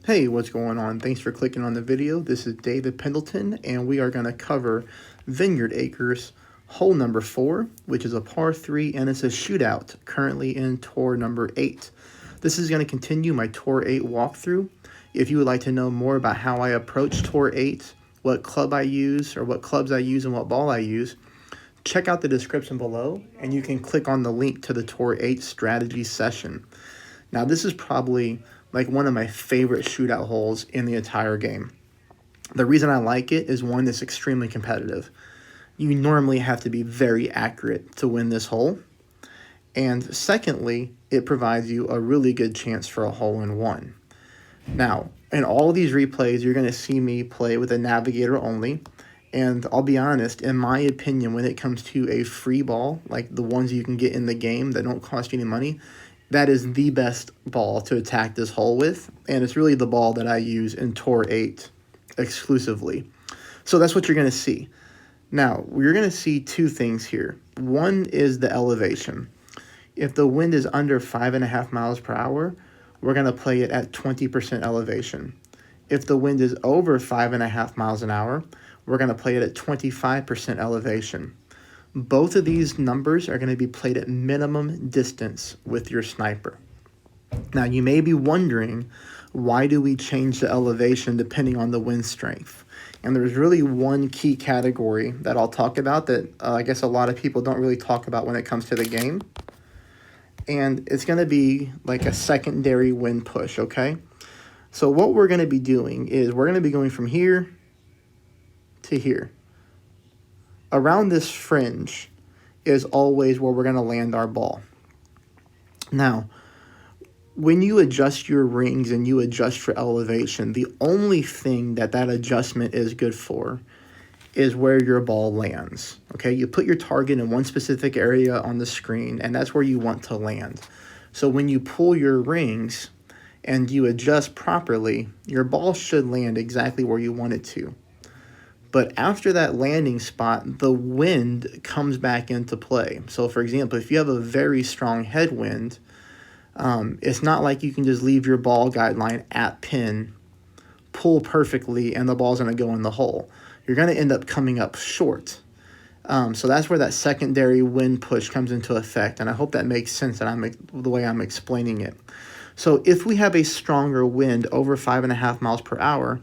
Hey, what's going on? Thanks for clicking on the video. This is David Pendleton, and we are going to cover Vineyard Acres hole number 4, which is a par 3, and it's a shootout, currently in tour number 8. This is going to continue my tour 8 walkthrough. If you would like to know more about how I approach tour 8, what club I use, or what clubs I use and what ball I use, check out the description below, and you can click on the link to the tour 8 strategy session. Now, this is probably like one of my favorite shootout holes in the entire game. The reason I like it is, one, it's extremely competitive. You normally have to be very accurate to win this hole. And secondly, it provides you a really good chance for a hole-in-one. Now, in all these replays, you're going to see me play with a navigator only. And I'll be honest, in my opinion, when it comes to a free ball, like the ones you can get in the game that don't cost you any money, that is the best ball to attack this hole with, and it's really the ball that I use in Tour 8 exclusively. So that's what you're going to see. Now, we're going to see two things here. One is the elevation. If the wind is under 5.5 miles per hour, we're going to play it at 20% elevation. If the wind is over 5.5 miles an hour, we're going to play it at 25% elevation. Both of these numbers are going to be played at minimum distance with your sniper. Now, you may be wondering, why do we change the elevation depending on the wind strength? And there's really one key category that I'll talk about that I guess a lot of people don't really talk about when it comes to the game. And it's going to be like a secondary wind push, okay? So what we're going to be doing is we're going to be going from here to here. Around this fringe is always where we're going to land our ball. Now, when you adjust your rings and you adjust for elevation, the only thing that adjustment is good for is where your ball lands. Okay, you put your target in one specific area on the screen, and that's where you want to land. So when you pull your rings and you adjust properly, your ball should land exactly where you want it to. But after that landing spot, the wind comes back into play. So, for example, if you have a very strong headwind, it's not like you can just leave your ball guideline at pin, pull perfectly, and the ball's going to go in the hole. You're going to end up coming up short. So that's where that secondary wind push comes into effect, and I hope that makes sense that the way I'm explaining it. So if we have a stronger wind over 5.5 miles per hour,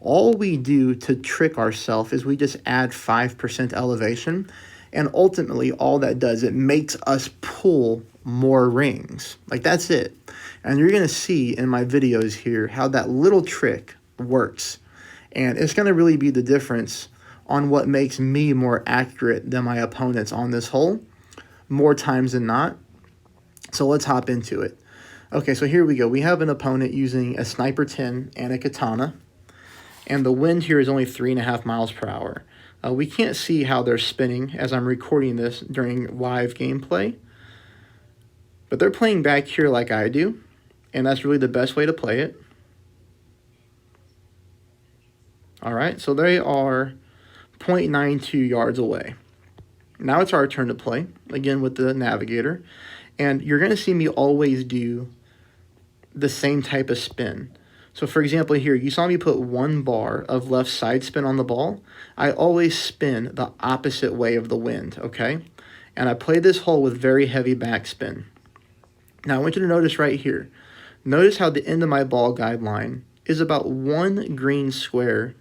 all we do to trick ourselves is we just add 5% elevation, and ultimately all that does, it makes us pull more rings. Like, that's it. And you're going to see in my videos here how that little trick works, and it's going to really be the difference on what makes me more accurate than my opponents on this hole, more times than not. So let's hop into it. Okay, so here we go. We have an opponent using a Sniper 10 and a Katana, and the wind here is only 3.5 miles per hour. We can't see how they're spinning as I'm recording this during live gameplay, but they're playing back here like I do, and that's really the best way to play it. All right, so they are 0.92 yards away. Now it's our turn to play, again with the navigator, and you're going to see me always do the same type of spin. So, for example, here, you saw me put one bar of left side spin on the ball. I always spin the opposite way of the wind, okay? And I play this hole with very heavy backspin. Now, I want you to notice right here. Notice how the end of my ball guideline is about one green square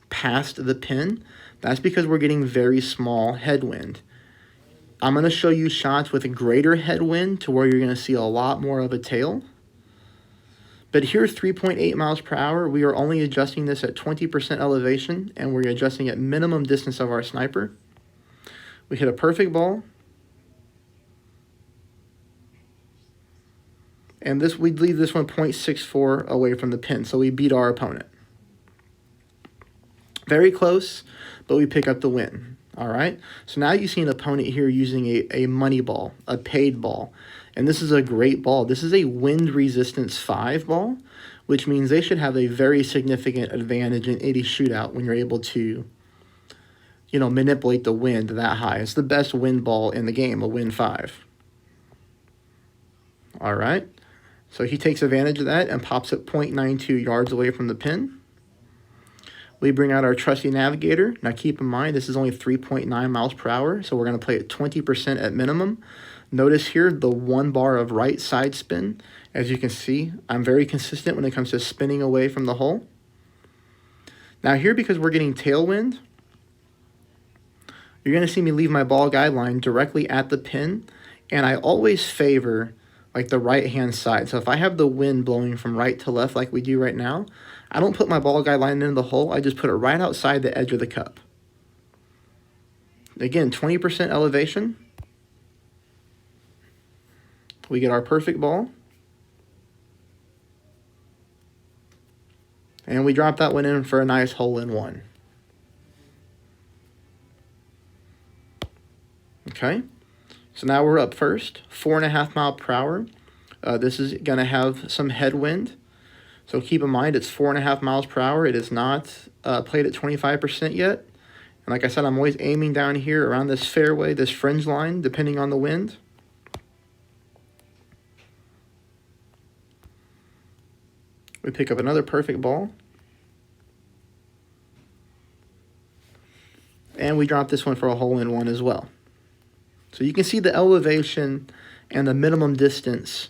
past the pin. That's because we're getting very small headwind. I'm going to show you shots with a greater headwind to where you're going to see a lot more of a tail. But here, 3.8 miles per hour, we are only adjusting this at 20% elevation, and we're adjusting at minimum distance of our sniper. We hit a perfect ball. And we'd leave this one 0.64 away from the pin, so we beat our opponent. Very close, but we pick up the win. All right, so now you see an opponent here using a money ball, a paid ball. And this is a great ball. This is a wind resistance 5 ball, which means they should have a very significant advantage in any shootout when you're able to, manipulate the wind that high. It's the best wind ball in the game, a wind 5. All right, So he takes advantage of that and pops it 0.92 yards away from the pin. We bring out our trusty navigator. Now keep in mind, this is only 3.9 miles per hour, so we're going to play it 20% at minimum. Notice here the 1 bar of right side spin. As you can see, I'm very consistent when it comes to spinning away from the hole. Now here, because we're getting tailwind, you're going to see me leave my ball guideline directly at the pin, and I always favor like the right-hand side. So if I have the wind blowing from right to left like we do right now, I don't put my ball guideline into the hole. I just put it right outside the edge of the cup. Again, 20% elevation. We get our perfect ball. And we drop that one in for a nice hole-in-one. Okay, so now we're up first, 4.5 miles per hour. This is going to have some headwind. So keep in mind, it's 4.5 miles per hour. It is not played at 25% yet. And like I said, I'm always aiming down here around this fairway, this fringe line, depending on the wind. We pick up another perfect ball. And we drop this one for a hole-in-one as well. So you can see the elevation and the minimum distance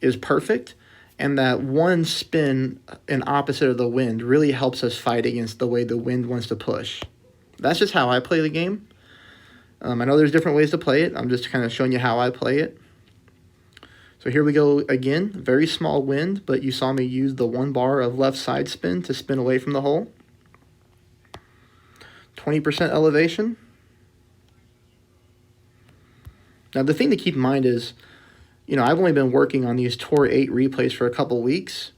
is perfect. And that one spin in opposite of the wind really helps us fight against the way the wind wants to push. That's just how I play the game. I know there's different ways to play it. I'm just kind of showing you how I play it. So here we go again. Very small wind, but you saw me use the 1 bar of left side spin to spin away from the hole. 20% elevation. Now the thing to keep in mind is, you know, I've only been working on these Tour 8 replays for a couple weeks,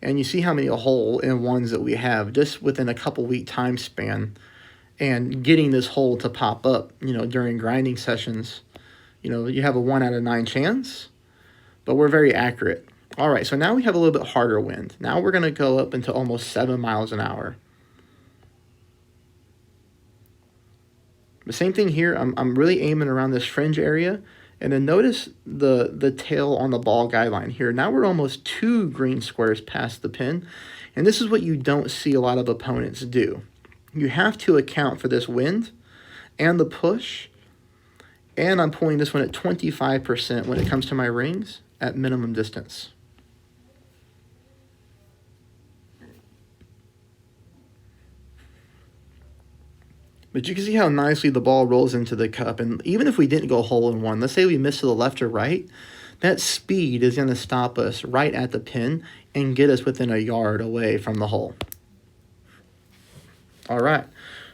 and you see how many hole-in-ones that we have just within a couple-week time span. And getting this hole to pop up, you know, during grinding sessions, you know, you have a 1 out of 9 chance, but we're very accurate. All right, so now we have a little bit harder wind. Now we're going to go up into almost 7 miles an hour. The same thing here, I'm really aiming around this fringe area. And then notice the tail on the ball guideline here. Now we're almost 2 green squares past the pin. And this is what you don't see a lot of opponents do. You have to account for this wind and the push. And I'm pulling this one at 25% when it comes to my rings at minimum distance. But you can see how nicely the ball rolls into the cup. And even if we didn't go hole-in-one, let's say we missed to the left or right, that speed is going to stop us right at the pin and get us within a yard away from the hole. All right,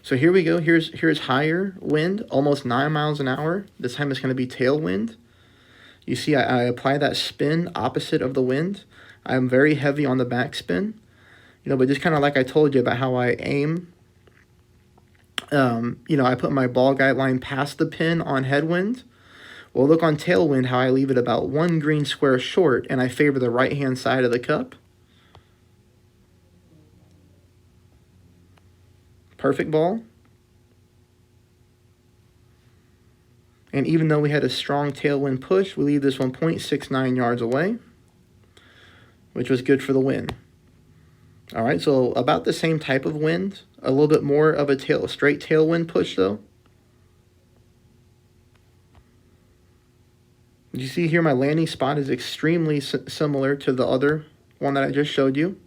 so here we go. Here's higher wind, almost 9 miles an hour. This time it's going to be tailwind. You see I apply that spin opposite of the wind. I'm very heavy on the backspin, you know, but just kind of like I told you about how I aim. You know, I put my ball guideline past the pin on headwind. Well, look on tailwind how I leave it about 1 green square short, and I favor the right-hand side of the cup. Perfect ball. And even though we had a strong tailwind push, we leave this one 0.69 yards away, which was good for the win. All right, so about the same type of wind, a little bit more of a straight tailwind push though. You see here my landing spot is extremely similar to the other one that I just showed you.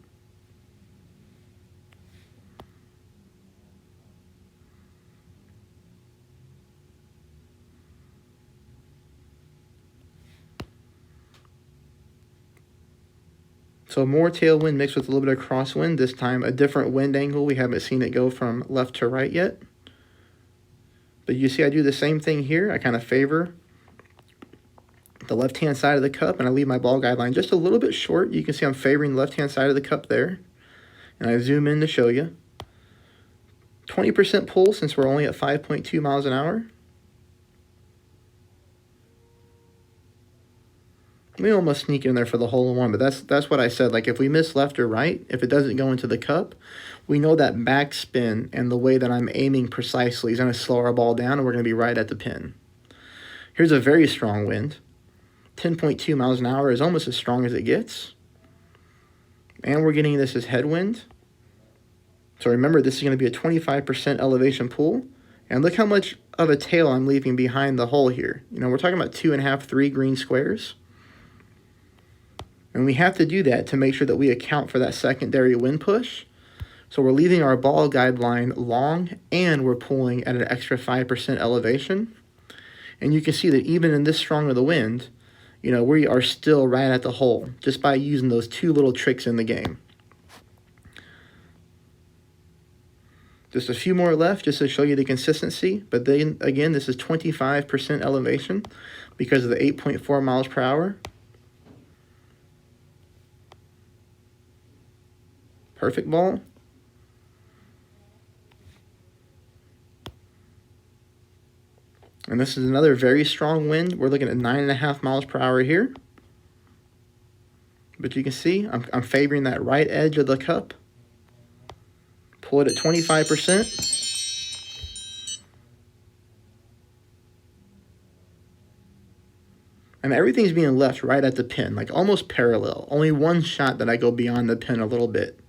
So more tailwind mixed with a little bit of crosswind. This time a different wind angle. We haven't seen it go from left to right yet. But you see I do the same thing here. I kind of favor the left-hand side of the cup, and I leave my ball guideline just a little bit short. You can see I'm favoring the left-hand side of the cup there. And I zoom in to show you. 20% pull since we're only at 5.2 miles an hour. We almost sneak in there for the hole-in-one, but that's what I said. Like, if we miss left or right, if it doesn't go into the cup, we know that backspin and the way that I'm aiming precisely is going to slow our ball down, and we're going to be right at the pin. Here's a very strong wind. 10.2 miles an hour is almost as strong as it gets. And we're getting this as headwind. So remember, this is going to be a 25% elevation pull. And look how much of a tail I'm leaving behind the hole here. You know, we're talking about 2.5, 3 green squares. And we have to do that to make sure that we account for that secondary wind push. So we're leaving our ball guide line long, and we're pulling at an extra 5% elevation. And you can see that even in this strong of the wind, you know, we are still right at the hole just by using those 2 little tricks in the game. Just a few more left just to show you the consistency. But then again, this is 25% elevation because of the 8.4 miles per hour. Perfect ball. And this is another very strong wind. We're looking at 9.5 miles per hour here. But you can see I'm favoring that right edge of the cup. Pull it at 25%. And everything's being left right at the pin, like almost parallel. Only one shot that I go beyond the pin a little bit.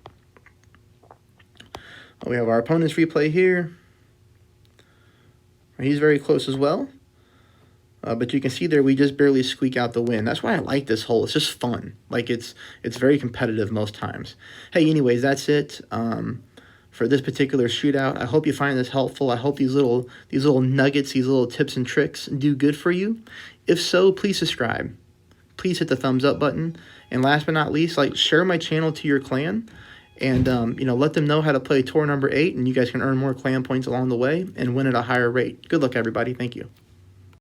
We have our opponent's replay here. He's very close as well. But you can see there we just barely squeak out the wind. That's why I like this hole. It's just fun. Like it's very competitive most times. Hey, anyways, that's it for this particular shootout. I hope you find this helpful. I hope these little nuggets, these little tips and tricks do good for you. If so, please subscribe. Please hit the thumbs up button. And last but not least, like, share my channel to your clan. And, you know, let them know how to play tour number 8, and you guys can earn more clan points along the way and win at a higher rate. Good luck, everybody. Thank you.